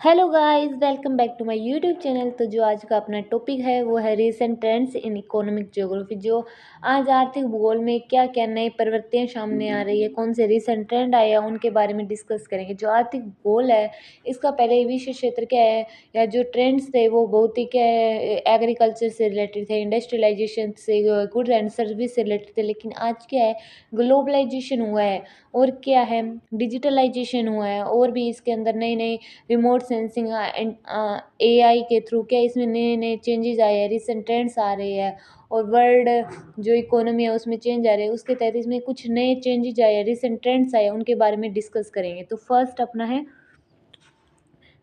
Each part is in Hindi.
Hello guys, welcome back to my YouTube channel. तो जो आज का अपना टॉपिक है वो है recent trends in economic geography. जो आज आर्थिक भूगोल में क्या क्या नए प्रवृत्तियां सामने आ रही है, कौन से रीसेंट ट्रेंड आए हैं, उनके बारे में डिस्कस करेंगे। जो आर्थिक भूगोल है इसका पहले विषय क्षेत्र क्या है, या जो ट्रेंड्स थे वो बहुत ही क्या है, एग्रीकल्चर से रिलेटेड थे, इंडस्ट्रियलाइजेशन से, गुड्स एंड सर्विस से रिलेटेड थे। लेकिन आज क्या है, ग्लोबलाइजेशन हुआ है और क्या है, डिजिटलाइजेशन हुआ है, और भी इसके अंदर नए नए रिमोट सेंसिंग एंड एआई के थ्रू क्या इसमें नए नए चेंजेस आए हैं, रिसेंट ट्रेंड्स आ रहे हैं। और वर्ल्ड जो इकोनॉमी है उसमें चेंज आ रहे हैं, उसके तहत इसमें कुछ नए चेंजेस आए हैं, रिसेंट ट्रेंड्स आए हैं, उनके बारे में डिस्कस करेंगे। तो फर्स्ट अपना है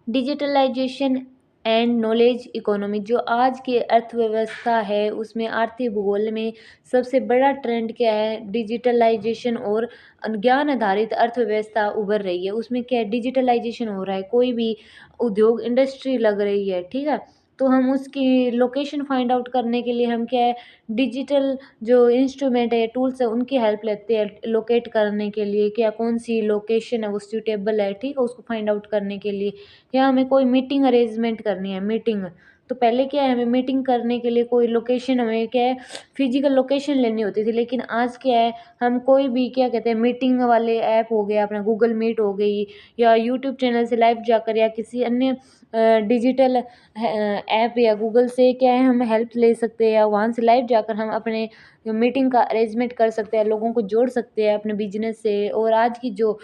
डिजिटलाइजेशन एंड नॉलेज इकोनॉमी। जो आज की अर्थव्यवस्था है उसमें आर्थिक भूगोल में सबसे बड़ा ट्रेंड क्या है, डिजिटलाइजेशन और ज्ञान आधारित अर्थव्यवस्था उभर रही है। उसमें क्या है, डिजिटलाइजेशन हो रहा है, कोई भी उद्योग इंडस्ट्री लग रही है, ठीक है। तो हम उसकी लोकेशन फाइंड आउट करने के लिए हम क्या है, डिजिटल जो इंस्ट्रूमेंट है, टूल्स है, उनकी हेल्प लेते हैं लोकेट करने के लिए, क्या कौन सी लोकेशन है वो सूटेबल है, ठीक है, उसको फाइंड आउट करने के लिए। या हमें कोई मीटिंग अरेंजमेंट करनी है, मीटिंग, तो पहले क्या है, हमें मीटिंग करने के लिए कोई लोकेशन, हमें क्या है, फिजिकल लोकेशन लेनी होती थी। लेकिन आज क्या है, हम कोई भी क्या कहते हैं, मीटिंग वाले ऐप हो गया, अपना गूगल मीट हो गई, या यूट्यूब चैनल से लाइव जाकर, या किसी अन्य डिजिटल ऐप या गूगल से क्या है, हम हेल्प ले सकते हैं, या वहाँ से लाइव जाकर हम अपने मीटिंग का अरेंजमेंट कर सकते हैं, लोगों को जोड़ सकते हैं अपने बिजनेस से। और आज की जो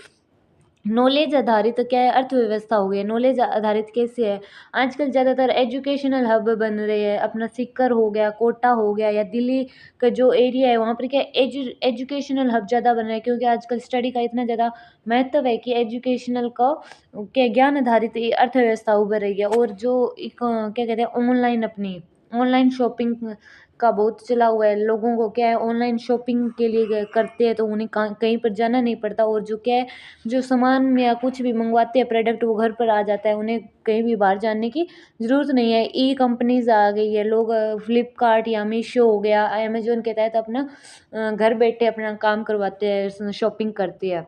नॉलेज आधारित क्या है, अर्थव्यवस्था हो गई है। नॉलेज आधारित कैसे है, आजकल ज़्यादातर एजुकेशनल हब बन रहे हैं, अपना सीकर हो गया, कोटा हो गया, या दिल्ली का जो एरिया है वहाँ पर क्या एजुकेशनल हब ज़्यादा बन रहा है, क्योंकि आजकल स्टडी का इतना ज़्यादा महत्व है कि एजुकेशनल का क्या ज्ञान आधारित ये अर्थव्यवस्था उभर रही है। और जो क्या कहते हैं, ऑनलाइन, अपनी ऑनलाइन शॉपिंग का बहुत चला हुआ है। लोगों को क्या है, ऑनलाइन शॉपिंग के लिए करते हैं तो उन्हें कहीं पर जाना नहीं पड़ता। और जो क्या है, जो सामान या कुछ भी मंगवाते हैं प्रोडक्ट, वो घर पर आ जाता है, उन्हें कहीं भी बाहर जाने की ज़रूरत नहीं है। ई कंपनीज आ गई है, लोग फ्लिपकार्ट या मीशो हो गया, अमेजोन के तहत अपना घर बैठे अपना काम करवाते हैं, शॉपिंग करते हैं।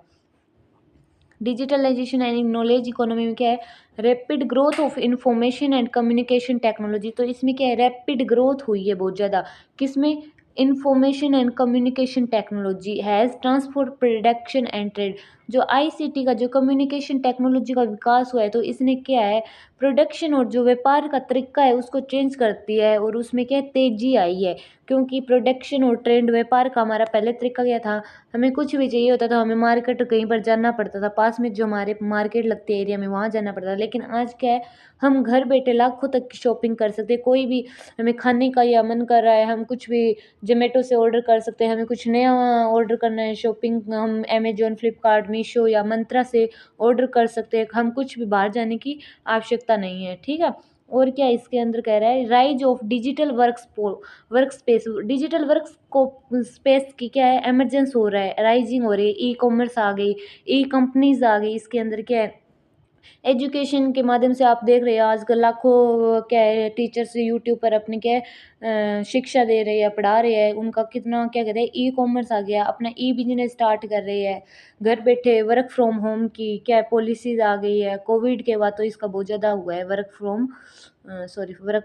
डिजिटलाइजेशन एंड नॉलेज इकोनॉमी में क्या है, rapid growth of information and communication technology. तो इसमें क्या है, रैपिड ग्रोथ हुई है बहुत ज़्यादा, किसमें, information and communication technology has transport production and trade. जो आईसीटी का, जो कम्युनिकेशन टेक्नोलॉजी का विकास हुआ है, तो इसने क्या है, प्रोडक्शन और जो व्यापार का तरीका है उसको चेंज करती है, और उसमें क्या है, तेजी आई है। क्योंकि प्रोडक्शन और ट्रेंड व्यापार का हमारा पहले तरीका क्या था, हमें कुछ भी चाहिए होता था, हमें मार्केट कहीं पर जाना पड़ता था, पास में जो हमारे मार्केट लगती है एरिया में वहाँ जाना पड़ता था। लेकिन आज क्या है, हम घर बैठे लाखों तक की शॉपिंग कर सकते हैं। कोई भी हमें खाने का या मन कर रहा है, हम कुछ भी जोमेटो से ऑर्डर कर सकते हैं। हमें कुछ नया ऑर्डर करना है, शॉपिंग हम अमेजोन, फ्लिपकार्ट, मीशो या मंत्रा से ऑर्डर कर सकते हैं। हम कुछ भी बाहर जाने की आवश्यकता नहीं है, ठीक है। और क्या इसके अंदर कह रहा है, rise of digital work space. Digital work space की क्या है, एमरजेंस हो रहा है, राइजिंग हो रही है। ई कॉमर्स आ गई, ई कंपनीज आ गई। इसके अंदर क्या है, एजुकेशन के माध्यम से आप देख रहे हैं आजकल लाखों क्या है, टीचर्स यूट्यूब पर अपने क्या है, शिक्षा दे रहे हैं, पढ़ा रहे हैं। उनका कितना क्या कहते हैं, ई कॉमर्स आ गया, अपना ई बिजनेस स्टार्ट कर रहे हैं घर बैठे। वर्क फ्रॉम होम की क्या पॉलिसीज आ गई है, कोविड के बाद तो इसका बहुत ज़्यादा हुआ है, वर्क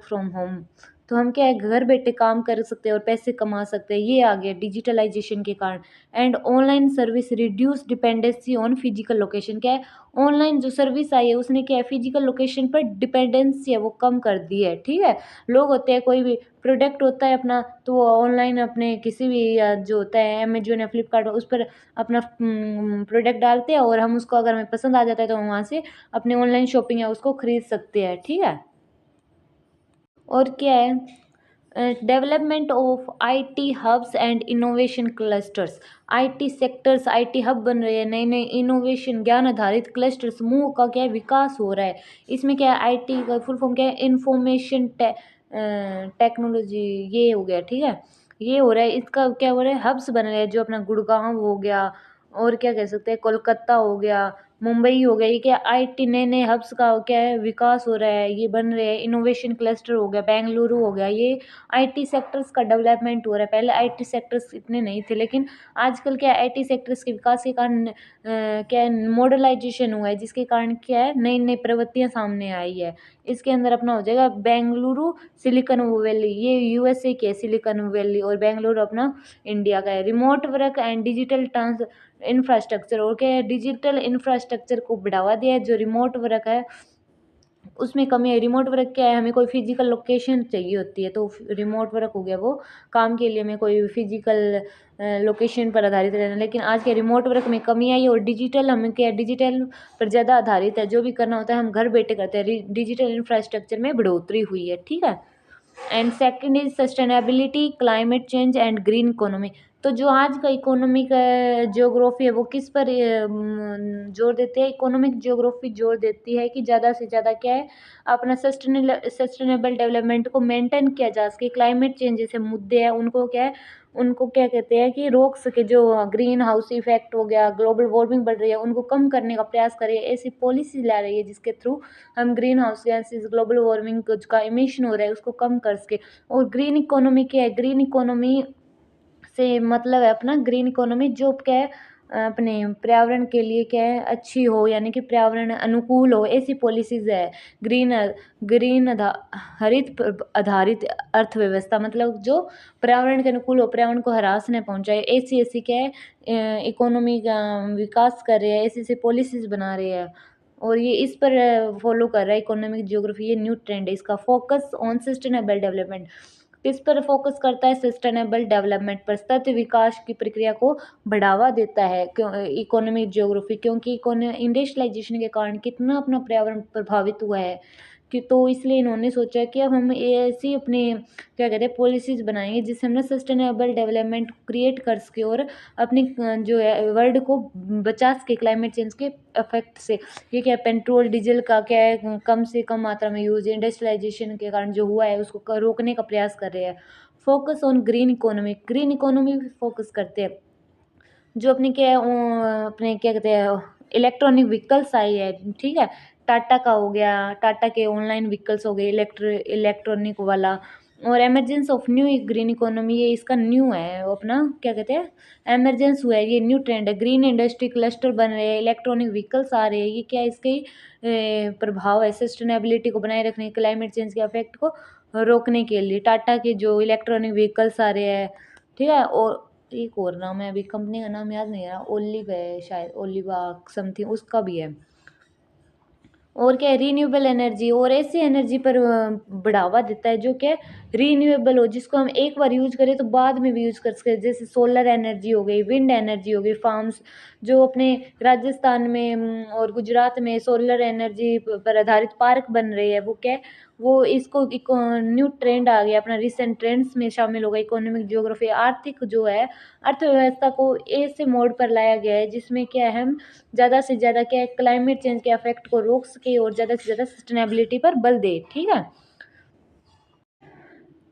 फ्रॉम होम। तो हम क्या है, घर बैठे काम कर सकते हैं और पैसे कमा सकते हैं, ये आ गया डिजिटलाइजेशन के कारण। And online service reduce dependency on physical location. क्या है, ऑनलाइन जो सर्विस आई है उसने क्या है, फिजिकल लोकेशन पर डिपेंडेंसी है वो कम कर दी है, ठीक है। लोग होते हैं, कोई भी प्रोडक्ट होता है अपना, तो वो ऑनलाइन अपने किसी भी जो होता है अमेजोन या फ्लिपकार्ट, उस पर अपना प्रोडक्ट डालते हैं, और हम उसको अगर हमें पसंद आ जाता है तो हम वहाँ से अपने ऑनलाइन शॉपिंग है उसको खरीद सकते हैं, ठीक है। और क्या है, development of IT hubs and innovation clusters. IT sectors, IT hub बन रहे हैं, नए नए इनोवेशन ज्ञान आधारित क्लस्टर समूह का क्या है, विकास हो रहा है। इसमें क्या है, आईटी का फुल फॉर्म क्या है, इंफॉर्मेशन टेक्नोलॉजी, ये हो गया, ठीक है। ये हो रहा है, इसका क्या हो रहा है, हब्स बन रहे हैं, जो अपना गुड़गांव हो गया, और क्या कह सकते हैं, कोलकाता हो गया, मुंबई हो गया, ये क्या आईटी नए नए हब्स का क्या है विकास हो रहा है, ये बन रहे हैं। इनोवेशन क्लस्टर हो गया, बेंगलुरु हो गया, ये आईटी सेक्टर्स का डेवलपमेंट हो रहा है। पहले आईटी सेक्टर्स इतने नहीं थे, लेकिन आजकल क्या आईटी सेक्टर्स के विकास के कारण क्या है मॉडर्नाइजेशन हुआ है, जिसके कारण क्या है नई नई प्रवृत्तियां सामने आई है। इसके अंदर अपना हो जाएगा बेंगलुरु सिलिकॉन वैली, ये यूएसए की है सिलिकॉन वैली, और बेंगलुरु अपना इंडिया का है। Remote work and digital trans infrastructure, और क्या है डिजिटल इंफ्रास्ट्रक्चर को बढ़ावा दिया है। जो रिमोट वर्क है उसमें कमी है। रिमोट वर्क क्या है, हमें कोई फिजिकल लोकेशन चाहिए होती है, तो रिमोट वर्क हो गया वो काम के लिए हमें कोई फिजिकल लोकेशन पर आधारित रहना। लेकिन आज के रिमोट वर्क में कमी आई, और डिजिटल हमें क्या डिजिटल पर ज़्यादा आधारित है। जो भी करना होता है हम घर बैठे करते हैं। डिजिटल इंफ्रास्ट्रक्चर में बढ़ोतरी हुई है, ठीक है। And second is sustainability, climate change and green economy. तो जो आज का इकोनॉमिक जियोग्राफी है वो किस पर जोर देती है? इकोनॉमिक जियोग्राफी जोर देती है कि ज़्यादा से ज़्यादा क्या है अपना सस्टेनेबल डेवलपमेंट को मेंटेन किया जा सके। क्लाइमेट चेंज जैसे मुद्दे हैं उनको क्या है, उनको क्या कहते हैं कि रोक सके। जो ग्रीन हाउस इफेक्ट हो गया, ग्लोबल वार्मिंग बढ़ रही है, उनको कम करने का प्रयास करे। ऐसी पॉलिसी ला रही है जिसके थ्रू हम green house gases, global warming का इमिशन हो रहा है उसको कम कर सके। और ग्रीन इकोनॉमी क्या है? ग्रीन इकोनॉमी से मतलब है अपना ग्रीन इकोनॉमी जो क्या है अपने पर्यावरण के लिए क्या है अच्छी हो, यानी कि पर्यावरण अनुकूल हो, ऐसी पॉलिसीज है। ग्रीन ग्रीन आधारित अर्थव्यवस्था, मतलब जो पर्यावरण के अनुकूल हो, पर्यावरण को ह्रास न पहुंचाए, ऐसी ऐसी क्या है इकोनॉमी का विकास कर रहे हैं, ऐसी ऐसी पॉलिसीज बना रहे हैं। और ये इस पर फॉलो कर रहा है इकोनॉमिक ज्योग्राफी, ये न्यू ट्रेंड है इसका। फोकस ऑन सस्टेनेबल डेवलपमेंट, किस पर फोकस करता है? सस्टेनेबल डेवलपमेंट पर, सतत विकास की प्रक्रिया को बढ़ावा देता है इकोनॉमिक ज्योग्राफी। क्योंकि इंडस्ट्रियलाइजेशन के कारण कितना अपना पर्यावरण प्रभावित हुआ है कि तो इसलिए इन्होंने सोचा कि अब हम ऐसी अपने क्या कहते हैं पॉलिसीज बनाएंगे जिससे हम ना सस्टेनेबल डेवलपमेंट क्रिएट कर सके, और अपनी जो है वर्ल्ड को बचा सके क्लाइमेट चेंज के इफेक्ट से। ये क्या पेट्रोल डीजल का क्या है कम से कम मात्रा में यूज, इंडस्ट्रियलाइजेशन के कारण जो हुआ है उसको रोकने का प्रयास कर रहे हैं। Focus on green economy, green economy पे फोकस करते हैं। जो अपने क्या है अपने क्या कहते हैं इलेक्ट्रॉनिक व्हीकल्स आई है, ठीक है। टाटा का हो गया, टाटा के ऑनलाइन व्हीकल्स हो गए इलेक्ट्रॉनिक वाला। और emergence of new green economy, ये इसका न्यू है वो अपना क्या कहते हैं एमरजेंस हुआ है, ये न्यू ट्रेंड है। ग्रीन इंडस्ट्री क्लस्टर बन रहे हैं, इलेक्ट्रॉनिक व्हीकल्स आ रहे हैं, ये क्या इसके प्रभाव है सस्टेनेबिलिटी को बनाए रखने, क्लाइमेट चेंज के इफेक्ट को रोकने के लिए। टाटा के जो इलेक्ट्रॉनिक व्हीकल्स आ रहे हैं, ठीक है। और एक और नाम है, अभी कंपनी का नाम याद नहीं आ रहा, ओलिव है शायद, ओलिवा समथिंग उसका भी है। और क्या है रीन्यूएबल एनर्जी, और ऐसी एनर्जी पर बढ़ावा देता है जो क्या रीन्यूएबल हो, जिसको हम एक बार यूज करें तो बाद में भी यूज कर सकते हैं। जैसे सोलर एनर्जी हो गई, विंड एनर्जी हो गई, फार्म्स जो अपने राजस्थान में और गुजरात में सोलर एनर्जी पर आधारित पार्क बन रहे हैं, वो क्या है वो इसको न्यू ट्रेंड आ गया अपना, रिसेंट ट्रेंड्स में शामिल होगा। इकोनॉमिक ज्योग्राफी आर्थिक जो है अर्थव्यवस्था को ऐसे मोड पर लाया गया है जिसमें क्या है हम ज़्यादा से ज़्यादा क्या है क्लाइमेट चेंज के इफेक्ट को रोक सके और ज़्यादा से ज़्यादा सस्टेनेबिलिटी पर बल दे, ठीक है।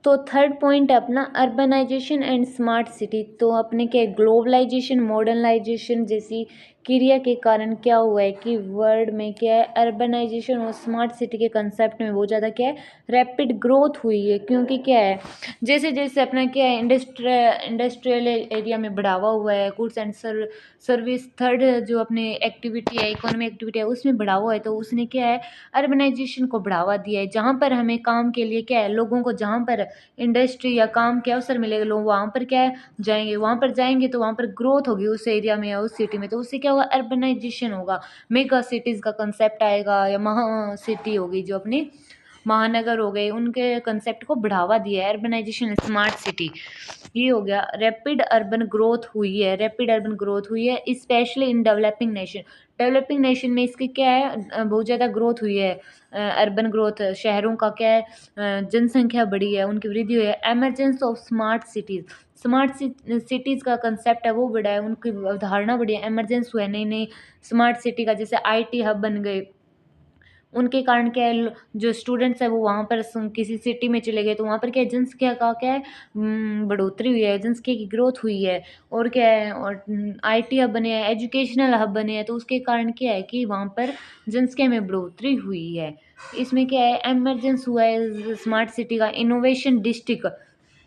तो थर्ड पॉइंट है अपना अर्बनाइजेशन एंड स्मार्ट सिटी। तो अपने क्या ग्लोबलाइजेशन मॉडर्नाइजेशन जैसी क्रिया के कारण क्या हुआ है कि वर्ल्ड में क्या है अर्बनाइजेशन और स्मार्ट सिटी के कंसेप्ट में बहुत ज़्यादा क्या है रैपिड ग्रोथ हुई है। क्योंकि क्या है जैसे जैसे अपना क्या है इंडस्ट्रियल एरिया में बढ़ावा हुआ है, गुड्स एंड सर्विस थर्ड जो अपने एक्टिविटी है इकोनॉमिक एक्टिविटी है उसमें बढ़ावा हुआ है, तो उसने क्या है अर्बनाइजेशन को बढ़ावा दिया है। जहाँ पर हमें काम के लिए क्या है लोगों को जहाँ पर इंडस्ट्री या काम के अवसर मिलेगा लोग वहाँ पर क्या है जाएंगे, वहाँ पर जाएंगे तो वहाँ पर ग्रोथ होगी उस एरिया में या उस सिटी में, तो उससे क्या होगा अर्बनाइजेशन होगा। मेगा सिटीज़ का कंसेप्ट आएगा या महा सिटी होगी जो अपनी महानगर हो गए, उनके कंसेप्ट को बढ़ावा दिया है अर्बनाइजेशन स्मार्ट सिटी। ये हो गया रैपिड अर्बन ग्रोथ हुई है, रैपिड अर्बन ग्रोथ हुई है specially in developing nation. Developing nation में इसकी क्या है बहुत ज़्यादा ग्रोथ हुई है, अर्बन ग्रोथ शहरों का क्या है जनसंख्या बढ़ी है, उनकी वृद्धि हुई है। Emergence of smart cities, smart cities का कंसेप्ट है वो बढ़ा है, उनकी अवधारणा बढ़ी है, एमरजेंस हुआ है नई नई स्मार्ट सिटी का, जैसे आईटी हब बन गए, उनके कारण क्या है, जो स्टूडेंट्स है वो वहाँ पर किसी सिटी में चले गए, तो वहाँ पर क्या है, जनसंख्या का क्या है, बढ़ोतरी हुई है, जनसंख्या की ग्रोथ हुई है। और क्या है, और IT हब बने हैं, एजुकेशनल हब बने हैं, तो उसके कारण क्या है कि वहाँ पर जनसंख्या में बढ़ोतरी हुई है। इसमें क्या है, एमरजेंस हुआ है स्मार्ट सिटी का, इनोवेशन डिस्ट्रिक्ट,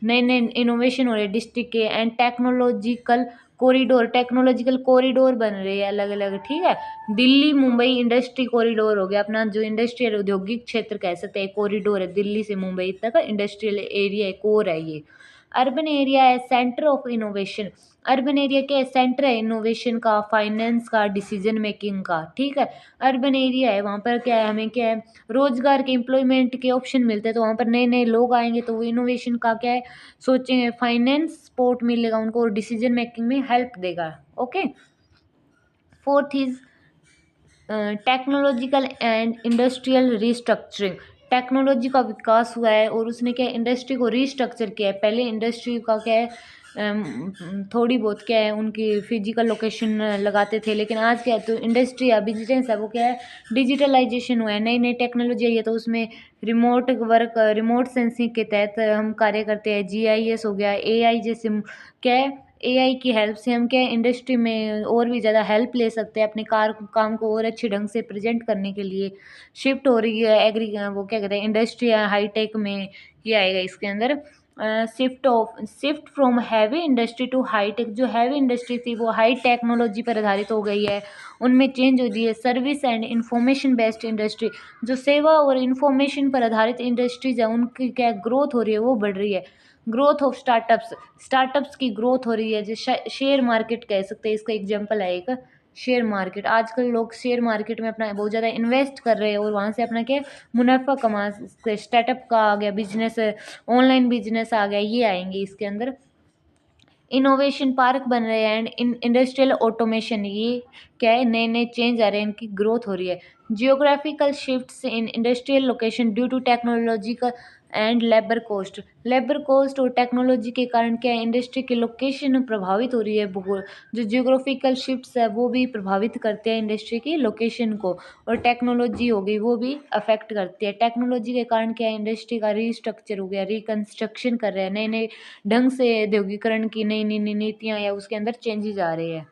नए नए इनोवेशन हो रहे हैं डिस्ट्रिक्ट के, एंड टेक्नोलॉजिकल कॉरिडोर बन रहे हैं अलग अलग, ठीक है। दिल्ली मुंबई इंडस्ट्री कॉरिडोर हो गया, अपना जो इंडस्ट्रियल औद्योगिक क्षेत्र कह सकते हैं, कॉरिडोर है दिल्ली से मुंबई तक, इंडस्ट्रियल एरिया है, कोर है ये। अर्बन एरिया है centre of innovation, urban area क्या है, सेंटर है इनोवेशन का, फाइनेंस का, डिसीजन मेकिंग का, ठीक है। अर्बन एरिया है, वहाँ पर क्या है, हमें क्या है, रोजगार के एम्प्लॉयमेंट के ऑप्शन मिलते हैं, तो वहाँ पर नए नए लोग आएंगे, तो वो इनोवेशन का क्या है, सोचेंगे, फाइनेंस सपोर्ट मिलेगा उनको और डिसीजन मेकिंग में हेल्प देगा। Okay. Fourth is technological and industrial restructuring, technology का विकास हुआ है और उसने क्या इंडस्ट्री को रिस्ट्रक्चर किया है। पहले इंडस्ट्री का क्या है, थोड़ी बहुत क्या है, उनकी फिजिकल लोकेशन लगाते थे, लेकिन आज क्या है, तो इंडस्ट्री या बिजनेस है वो क्या है, डिजिटलाइजेशन हुआ है, नई नई टेक्नोलॉजी आई है, तो उसमें रिमोट वर्क, रिमोट सेंसिंग के तहत हम कार्य करते हैं, GIS हो गया, AI जैसे क्या है, AI की हेल्प से हम क्या है, इंडस्ट्री में और भी ज़्यादा हेल्प ले सकते हैं, अपने काम को और अच्छे ढंग से प्रेजेंट करने के लिए। शिफ्ट हो रही है वो क्या कहते हैं, इंडस्ट्री हाईटेक में, ये आएगा इसके अंदर। Shift from heavy industry to high-tech, जो हैवी इंडस्ट्री थी वो हाई टेक्नोलॉजी पर आधारित हो गई है, उनमें चेंज हो रही है। Service and information based industry, जो सेवा और इंफॉर्मेशन पर आधारित इंडस्ट्रीज है, उनकी क्या ग्रोथ हो रही है, वो बढ़ रही है। ग्रोथ ऑफ स्टार्टअप्स की ग्रोथ हो रही है, जो शेयर मार्केट कह सकते हैं, इसका एग्जांपल है एक शेयर मार्केट। आजकल लोग शेयर मार्केट में अपना बहुत ज़्यादा इन्वेस्ट कर रहे हैं और वहाँ से अपना क्या मुनाफा कमा सकते। स्टार्टअप का आ गया बिजनेस, ऑनलाइन बिजनेस आ गया, ये आएंगे इसके अंदर। इनोवेशन पार्क बन रहे हैं एंड इंडस्ट्रियल ऑटोमेशन, ये क्या है, नए नए चेंज आ रहे हैं, इनकी ग्रोथ हो रही है। Geographical shifts in industrial location due to technology का एंड लेबर कॉस्ट और टेक्नोलॉजी के कारण क्या है, इंडस्ट्री की लोकेशन प्रभावित हो रही है। भूगोल, जो जियोग्राफिकल शिफ्ट्स है वो भी प्रभावित करते हैं इंडस्ट्री की लोकेशन को, और टेक्नोलॉजी हो गई वो भी अफेक्ट करती है। टेक्नोलॉजी के कारण क्या है, इंडस्ट्री का रीस्ट्रक्चर हो गया, रिकंस्ट्रक्शन कर रहे हैं, नए नए ढंग से औद्योगिकरण की नई नई नीतियाँ या उसके अंदर चेंजेस आ रहे हैं।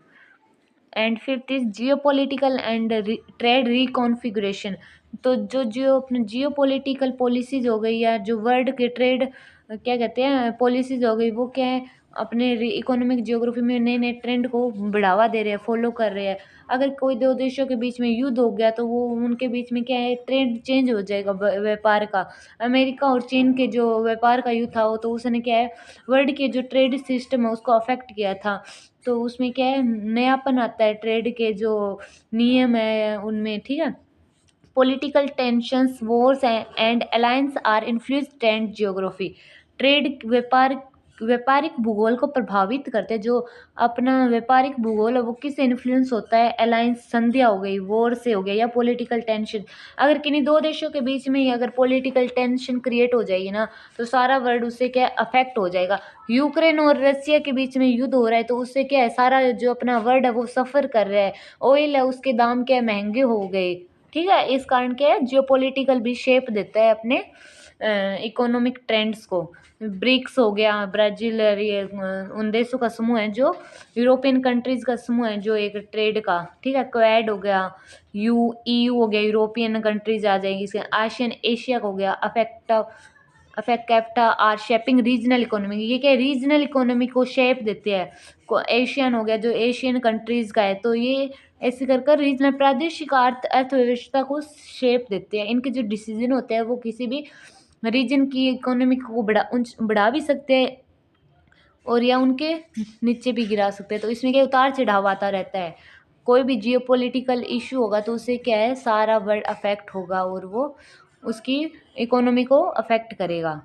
And fifth is geopolitical and trade reconfiguration, तो जो अपने जियोपॉलिटिकल पॉलिसीज हो गई या जो वर्ल्ड के ट्रेड क्या कहते हैं पॉलिसीज हो गई, वो क्या है, अपने इकोनॉमिक जियोग्राफी में नए नए ट्रेंड को बढ़ावा दे रहे हैं, फॉलो कर रहे हैं। अगर कोई दो देशों के बीच में युद्ध हो गया तो वो उनके बीच में क्या है, ट्रेंड चेंज हो जाएगा व्यापार का। अमेरिका और चीन के जो व्यापार का युद्ध था वो, तो उसने क्या है, वर्ल्ड के जो ट्रेड सिस्टम है उसको अफेक्ट किया था। तो उसमें क्या है, नयापन आता है, ट्रेड के जो नियम है उनमें, ठीक है। Political tensions, wars and alliance are influence trend geography, trade व्यापारिक भूगोल को प्रभावित करते हैं। जो अपना व्यापारिक भूगोल है वो किससे इन्फ्लुएंस होता है, अलायंस, संधिया हो गई, वॉर से हो गया, या पॉलिटिकल टेंशन। अगर किन्हीं दो देशों के बीच में ही अगर पॉलिटिकल टेंशन क्रिएट हो जाएगी ना, तो सारा वर्ल्ड उससे क्या अफेक्ट हो जाएगा। यूक्रेन और रसिया के बीच में युद्ध हो रहा है, तो उससे क्या है, सारा जो अपना वर्ल्ड है वो सफ़र कर रहा है। ऑयल है उसके दाम क्या है, महंगे हो गए, ठीक है। इस कारण क्या है, जियोपॉलिटिकल भी शेप देता है अपने इकोनॉमिक ट्रेंड्स को। ब्रिक्स हो गया, ब्राज़ील, ये उन देशों का समूह है, जो यूरोपियन कंट्रीज़ का समूह है, जो एक ट्रेड का, ठीक है। क्वेड हो गया, EU हो गया, यूरोपियन कंट्रीज आ जाएंगी इसके। आशियन एशिया हो गया, affect capita are shaping regional economy, ये क्या रीजनल इकोनॉमी को शेप देते हैं। एशियन हो गया, जो एशियन कंट्रीज़ का है, तो ये ऐसे कर कर रीजनल प्रादेशिक अर्थव्यवस्था को शेप देते हैं। इनके जो डिसीजन होते हैं वो किसी भी रीजन की इकोनॉमी को बढ़ा भी सकते हैं और या उनके नीचे भी गिरा सकते हैं। तो इसमें क्या उतार चढ़ाव आता रहता है। कोई भी जियोपॉलिटिकल इशू होगा तो उससे क्या है, सारा वर्ल्ड अफेक्ट होगा और वो उसकी इकोनॉमी को अफेक्ट करेगा।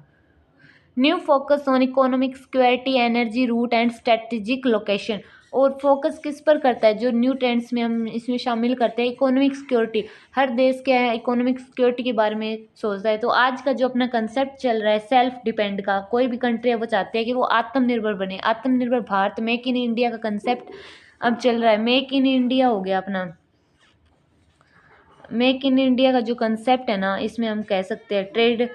New focus on economic security, energy route and strategic location, और फोकस किस पर करता है, जो न्यू ट्रेंड्स में हम इसमें शामिल करते हैं, इकोनॉमिक सिक्योरिटी। हर देश क्या है, इकोनॉमिक सिक्योरिटी के बारे में सोचता है। तो आज का जो अपना कंसेप्ट चल रहा है सेल्फ डिपेंड का, कोई भी कंट्री है वो चाहते हैं कि वो आत्मनिर्भर बने, आत्मनिर्भर भारत, मेक इन इंडिया का कंसेप्ट अब चल रहा है। मेक इन इंडिया हो गया अपना, मेक इन इंडिया का जो कंसेप्ट है ना, इसमें हम कह सकते हैं ट्रेड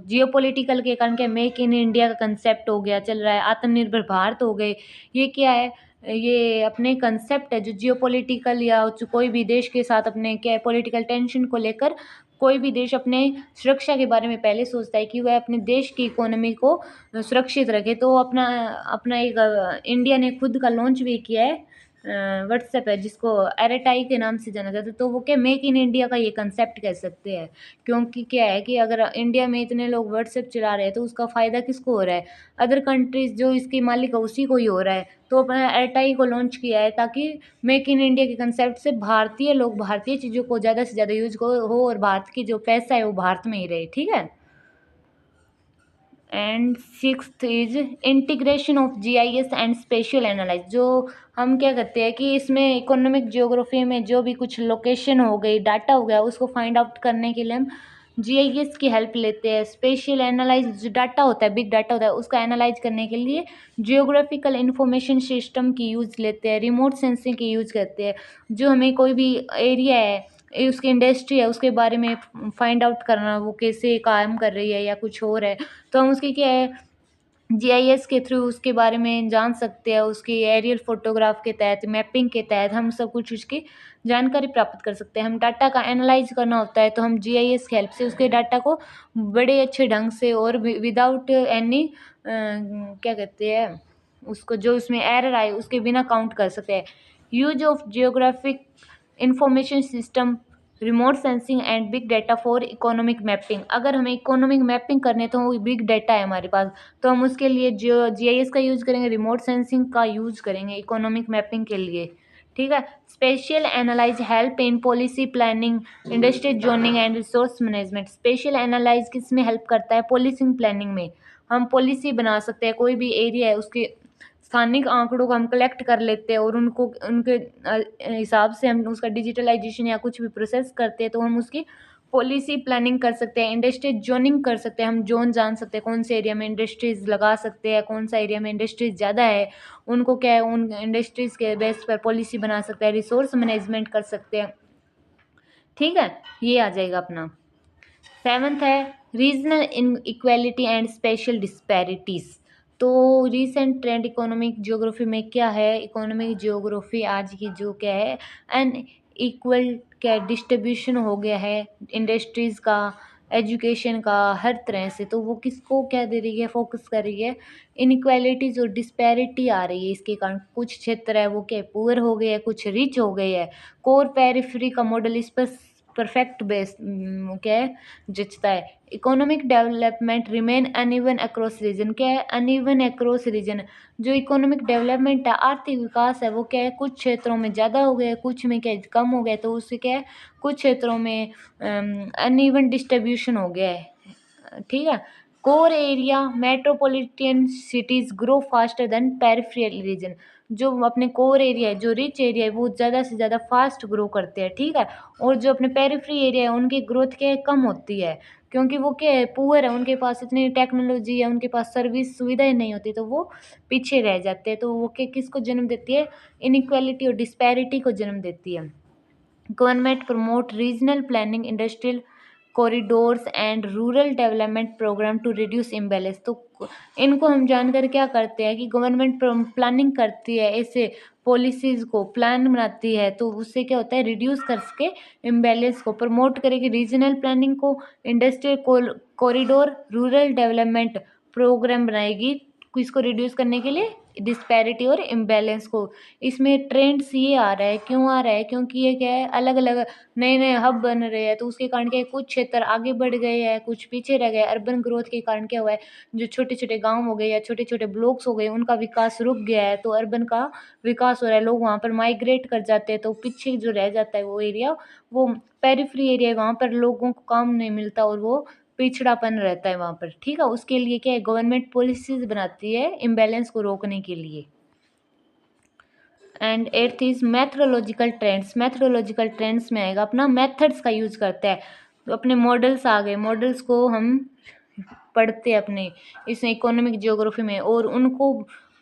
जियोपॉलिटिकल के कारण क्या मेक इन इंडिया का कंसेप्ट हो गया, चल रहा है, आत्मनिर्भर भारत हो गए। ये क्या है, ये अपने कंसेप्ट है जो जियोपॉलिटिकल या कोई भी देश के साथ अपने क्या है पॉलिटिकल टेंशन को लेकर कोई भी देश अपने सुरक्षा के बारे में पहले सोचता है कि वह अपने देश की इकोनॉमी को सुरक्षित रखे। तो अपना अपना एक इंडिया ने खुद का लॉन्च भी किया है व्हाट्सएप है जिसको एयरटाई के नाम से जाना जाता है। तो वो क्या मेक इन इंडिया का ये कंसेप्ट कह सकते हैं, क्योंकि क्या है कि अगर इंडिया में इतने लोग व्हाट्सएप चला रहे हैं तो उसका फ़ायदा किसको हो रहा है, अदर कंट्रीज जो इसकी मालिक है उसी को ही हो रहा है। तो अपना एयरटाई को लॉन्च किया है ताकि मेक इन इंडिया के कंसेप्ट से भारतीय लोग भारतीय चीज़ों को ज़्यादा से ज़्यादा यूज हो और भारत की जो पैसा है वो भारत में ही रहे। ठीक है। And sixth is integration of GIS and special analyse. जो हम क्या करते हैं कि इसमें इकोनॉमिक ज्योग्राफी में जो भी कुछ लोकेशन हो गई, डाटा हो गया, उसको फाइंड आउट करने के लिए हम जीआईएस की हेल्प लेते हैं। स्पेशल एनालाइज जो डाटा होता है, बिग डाटा होता है, उसका एनालाइज करने के लिए जियोग्राफिकल इंफॉर्मेशन सिस्टम की यूज़ लेते हैं, रिमोट सेंसिंग की यूज़ करते हैं। जो हमें कोई भी एरिया है, उसकी इंडस्ट्री है, उसके बारे में फाइंड आउट करना, वो कैसे काम कर रही है या कुछ और है, तो हम उसकी क्या है जीआईएस के थ्रू उसके बारे में जान सकते हैं। उसकी एरियल फोटोग्राफ के तहत, मैपिंग के तहत हम सब कुछ उसकी जानकारी प्राप्त कर सकते हैं। हम डाटा का एनालाइज करना होता है तो हम जीआईएस की हेल्प से उसके डाटा को बड़े अच्छे ढंग से और विदाउट एनी क्या कहते हैं उसको, जो उसमें एरर आए उसके बिना काउंट कर सकते हैं। Use of geographic information system, remote sensing and big data for economic mapping. अगर हमें इकोनॉमिक मैपिंग करने है तो वो बिग डाटा है हमारे पास, तो हम उसके लिए जो जीआईएस का यूज़ करेंगे, रिमोट सेंसिंग का यूज़ करेंगे इकोनॉमिक मैपिंग के लिए। ठीक है। Special analyse help in policy planning, industry zoning and resource management. Special analyse किस में हेल्प करता है, पॉलिसी प्लानिंग में। हम पॉलिसी बना सकते हैं, कोई भी एरिया है उसके स्थानिक आंकड़ों को हम कलेक्ट कर लेते हैं और उनको उनके हिसाब से हम उसका डिजिटलाइजेशन या कुछ भी प्रोसेस करते हैं, तो हम उसकी पॉलिसी प्लानिंग कर सकते हैं। इंडस्ट्री जोनिंग कर सकते हैं, हम जोन जान सकते हैं कौन से एरिया में इंडस्ट्रीज लगा सकते हैं, कौन सा एरिया में इंडस्ट्रीज ज़्यादा है, उनको क्या है उन इंडस्ट्रीज के बेस पर पॉलिसी बना सकते हैं, रिसोर्स मैनेजमेंट कर सकते हैं। ठीक है, ये आ जाएगा अपना। सेवन्थ है regional in equality and special disparities. तो रीसेंट ट्रेंड इकोनॉमिक ज्योग्राफी में क्या है, इकोनॉमिक ज्योग्राफी आज की जो क्या है एन इक्वल क्या डिस्ट्रीब्यूशन हो गया है इंडस्ट्रीज़ का, एजुकेशन का, हर तरह से। तो वो किसको क्या दे रही है, फोकस कर रही है, इनइक्वालिटीज़ और डिस्पैरिटी आ रही है इसके कारण। कुछ क्षेत्र है वो क्या पुअर हो गए हैं, कुछ रिच हो गए हैं। कोर पेरिफेरी का मॉडल इस पर परफेक्ट बेस क्या है जचता है। Economic development remain uneven across region. क्या है अनइवन अक्रॉस रीजन, जो इकोनॉमिक डेवलपमेंट है, आर्थिक विकास है, वो क्या है कुछ क्षेत्रों में ज़्यादा हो गया, कुछ में क्या है कम हो गया। तो उससे क्या है कुछ क्षेत्रों में अनइवन डिस्ट्रीब्यूशन हो गया है। ठीक है। Core area metropolitan cities grow faster than peripheral region. जो अपने कोर एरिया है, जो रिच एरिया है, वो ज़्यादा से ज़्यादा फास्ट ग्रो करते हैं। ठीक है। और जो अपने पेरिफेरी एरिया है उनकी ग्रोथ क्या है कम होती है, क्योंकि वो क्या है पुअर है, उनके पास इतनी टेक्नोलॉजी है, उनके पास सर्विस सुविधाएं नहीं होती, तो वो पीछे रह जाते हैं। तो वो क्या किसको जन्म देती है, इनइक्वालिटी और डिस्पैरिटी को जन्म देती है। Government promote regional planning, industrial corridors and rural development programme to reduce imbalance. तो इनको हम जानकर क्या करते हैं कि गवर्नमेंट प्लानिंग करती है, ऐसे पॉलिसीज़ को प्लान बनाती है, तो उससे क्या होता है रिड्यूस कर सके इम्बैलेंस को। प्रमोट करेगी रीजनल प्लानिंग को, industrial corridor, rural development programme बनाएगी इसको रिड्यूस करने के लिए डिस्पैरिटी और इम्बैलेंस को। इसमें ट्रेंड्स ये आ रहा है, क्यों आ रहा है, क्योंकि ये क्या है अलग अलग नए नए हब बन रहे हैं, तो उसके कारण क्या है कुछ क्षेत्र आगे बढ़ गए हैं, कुछ पीछे रह गए। अर्बन ग्रोथ के कारण क्या हुआ है, जो छोटे छोटे गांव हो गए या छोटे छोटे ब्लॉक्स हो गए उनका विकास रुक गया है, तो अर्बन का विकास हो रहा है, लोग वहाँ पर माइग्रेट कर जाते हैं, तो पीछे जो रह जाता है वो एरिया, वो पेरिफेरी एरिया है, वहाँ पर लोगों को काम नहीं मिलता और वो पिछड़ापन रहता है वहाँ पर। ठीक है। उसके लिए क्या है गवर्नमेंट पॉलिसीज बनाती है इम्बैलेंस को रोकने के लिए। And eighth is meteorological trends. Meteorological trends में आएगा अपना मेथड्स का यूज करता है, तो अपने मॉडल्स आ गए, मॉडल्स को हम पढ़ते हैं अपने इसमें इकोनॉमिक ज्योग्राफी में, और उनको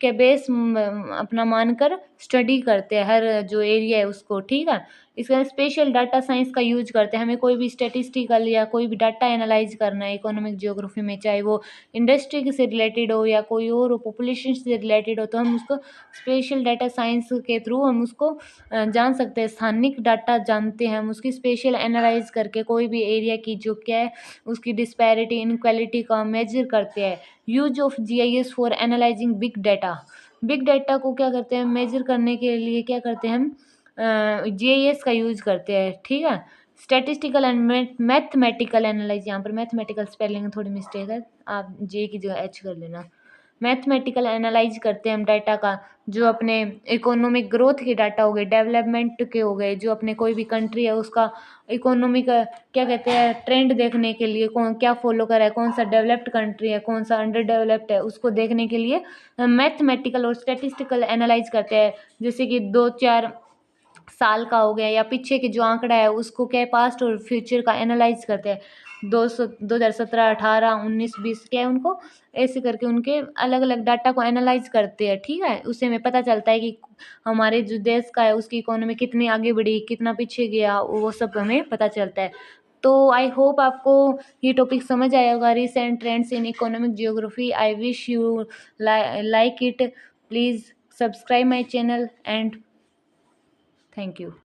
के बेस अपना मानकर स्टडी करते हैं हर जो एरिया है उसको। ठीक है। इसका स्पेशल डाटा साइंस का यूज करते हैं। हमें कोई भी स्टैटिस्टिकल या कोई भी डाटा एनालाइज करना है इकोनॉमिक ज्योग्राफी में, चाहे वो इंडस्ट्री से रिलेटेड हो या कोई और हो, पॉपुलेशन से रिलेटेड हो, तो हम उसको स्पेशल डाटा साइंस के थ्रू हम उसको जान सकते हैं। स्थानिक डाटा जानते हैं हम, उसकी स्पेशल एनालाइज करके कोई भी एरिया की जो क्या है उसकी डिस्पैरिटी इनक्वालिटी का मेजर करते हैं। Use of GIS for analysing big data को क्या करते हैं मेजर करने के लिए, क्या करते हैं हम जीआईएस का यूज करते हैं। ठीक है, स्टैटिस्टिकल एंड मैथमेटिकल एनालाइज, यहाँ पर मैथमेटिकल स्पेलिंग थोड़ी मिस्टेक है, आप जे की जगह एच कर लेना। मैथमेटिकल एनालाइज करते हैं हम डाटा का, जो अपने इकोनॉमिक ग्रोथ के डाटा हो गए, डेवलपमेंट के हो गए, जो अपने कोई भी कंट्री है उसका इकोनॉमिक क्या कहते हैं ट्रेंड देखने के लिए कौन क्या फॉलो कर रहा है, कौन सा डेवलप्ड कंट्री है, कौन सा अंडर डेवलप्ड है, उसको देखने के लिए मैथमेटिकल और स्टैटिस्टिकल एनालाइज करते हैं। जैसे कि 2-4 साल का हो गया या पीछे के जो आंकड़ा है उसको क्या है पास्ट और फ्यूचर का एनालाइज करते हैं। 2017, 18, 19, 20 क्या है उनको ऐसे करके उनके अलग अलग डाटा को एनालाइज करते हैं। ठीक है, उससे हमें पता चलता है कि हमारे जो देश का है उसकी इकोनॉमी कितनी आगे बढ़ी, कितना पीछे गया, वो सब हमें पता चलता है। तो आई होप आपको ये टॉपिक समझ आया होगा, recent trends in economic geography. I wish you like it. Please subscribe my channel and thank you.